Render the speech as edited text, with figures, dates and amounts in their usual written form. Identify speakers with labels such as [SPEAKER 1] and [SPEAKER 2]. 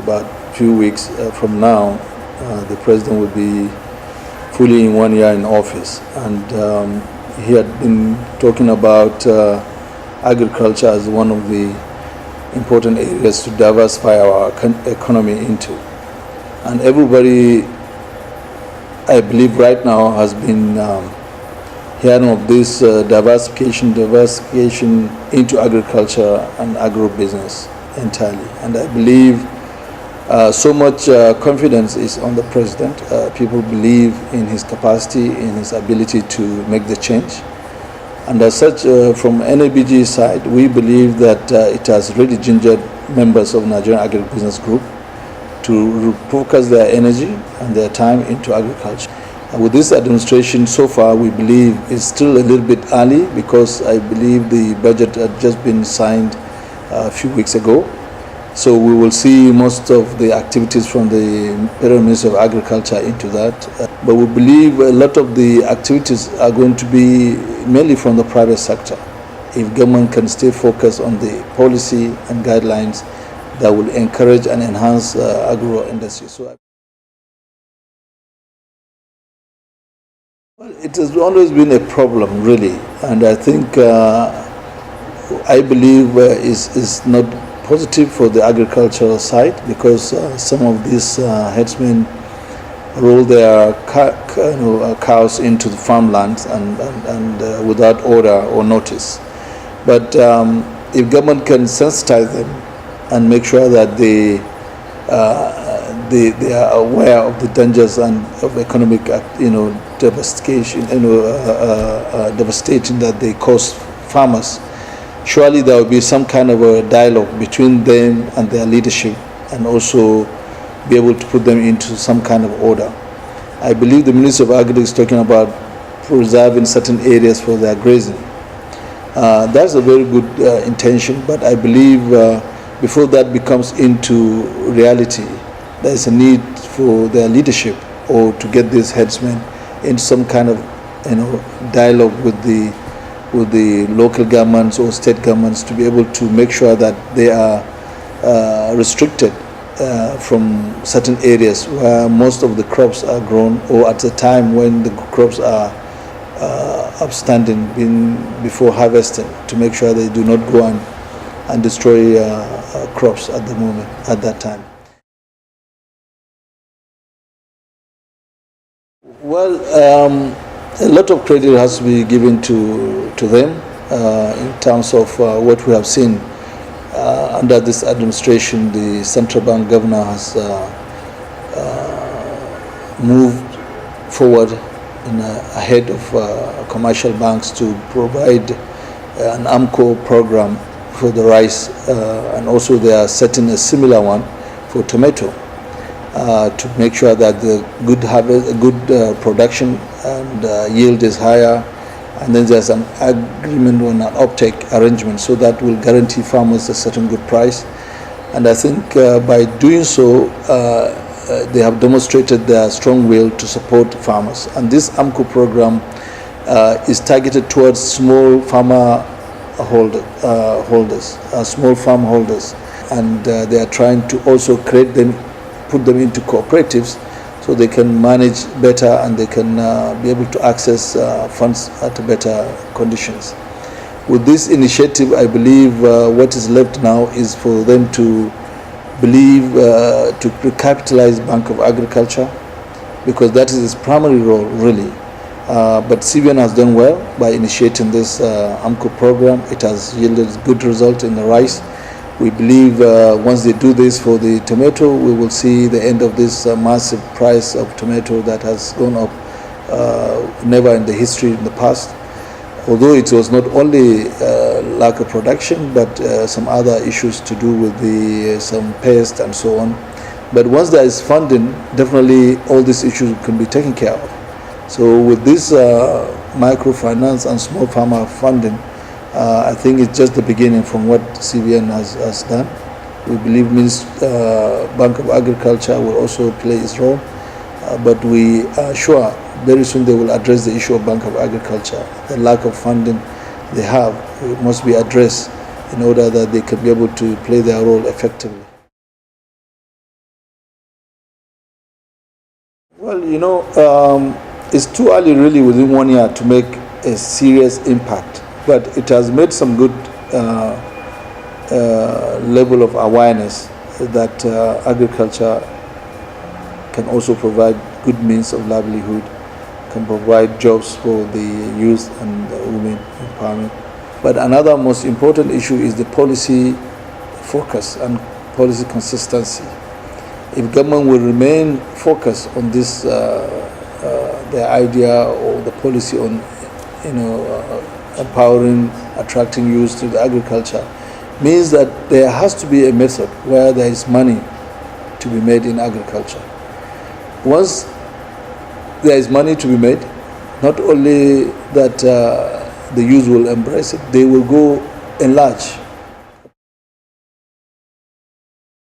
[SPEAKER 1] about a few weeks from now, the president will be fully in 1 year in office. And he had been talking about agriculture as one of the important areas to diversify our economy into. And everybody, I believe right now, has been hearing of this diversification into agriculture and agribusiness entirely. And I believe so much confidence is on the president. People believe in his capacity, in his ability to make the change. And as such, from NABG side, we believe that it has really gingered members of Nigerian Agribusiness Group to focus their energy and their time into agriculture. With this administration so far, we believe it's still a little bit early because I believe the budget had just been signed a few weeks ago. So we will see most of the activities from the Federal Ministry of Agriculture into that. But we believe a lot of the activities are going to be mainly from the private sector. If government can stay focused on the policy and guidelines that will encourage and enhance agro industry. Well, it has always been a problem, really, and I think I believe is not positive for the agricultural side because some of these headsmen roll their cows into the farmlands and without order or notice. But if government can sensitize them and make sure that they are aware of the dangers and of economic, devastation, devastating that they cause farmers. Surely there will be some kind of a dialogue between them and their leadership, and also be able to put them into some kind of order. I believe the Minister of Agriculture is talking about preserving certain areas for their grazing. That's a very good intention, but I believe before that becomes into reality, there is a need for their leadership or to get these headsmen in some kind of dialogue with the local governments or state governments to be able to make sure that they are restricted from certain areas where most of the crops are grown, or at the time when the crops are upstanding before harvesting, to make sure they do not go and destroy crops at the moment, at that time. Well, a lot of credit has to be given to them in terms of what we have seen under this administration. The central bank governor has moved forward ahead of commercial banks to provide an AMCO program for the rice, and also they are setting a similar one for tomato to make sure that the good harvest, good production and yield is higher, and then there's an agreement on an uptake arrangement, so that will guarantee farmers a certain good price. And I think by doing so, they have demonstrated their strong will to support farmers. And this AMCO program is targeted towards small farmer holders, small farm holders, and they are trying to also put them into cooperatives so they can manage better and they can be able to access funds at better conditions. With this initiative, I believe what is left now is for them to recapitalize Bank of Agriculture, because that is its primary role, really. But CBN has done well by initiating this AMCO program. It has yielded good result in the rice. We believe once they do this for the tomato, we will see the end of this massive price of tomato that has gone up never in the history in the past. Although it was not only lack of production, but some other issues to do with some pest and so on. But once there is funding, definitely all these issues can be taken care of. So with this microfinance and small farmer funding, I think it's just the beginning from what CBN has done. We believe Bank of Agriculture will also play its role, but we are sure very soon they will address the issue of Bank of Agriculture. The lack of funding they have must be addressed in order that they can be able to play their role effectively. Well, it's too early really within 1 year to make a serious impact, but it has made some good level of awareness that agriculture can also provide good means of livelihood, can provide jobs for the youth and the women empowerment. But another most important issue is the policy focus and policy consistency. If government will remain focused on this, the idea or the policy on, empowering, attracting youth to the agriculture, means that there has to be a method where there is money to be made in agriculture. Once there is money to be made, not only that the youth will embrace it, they will go enlarge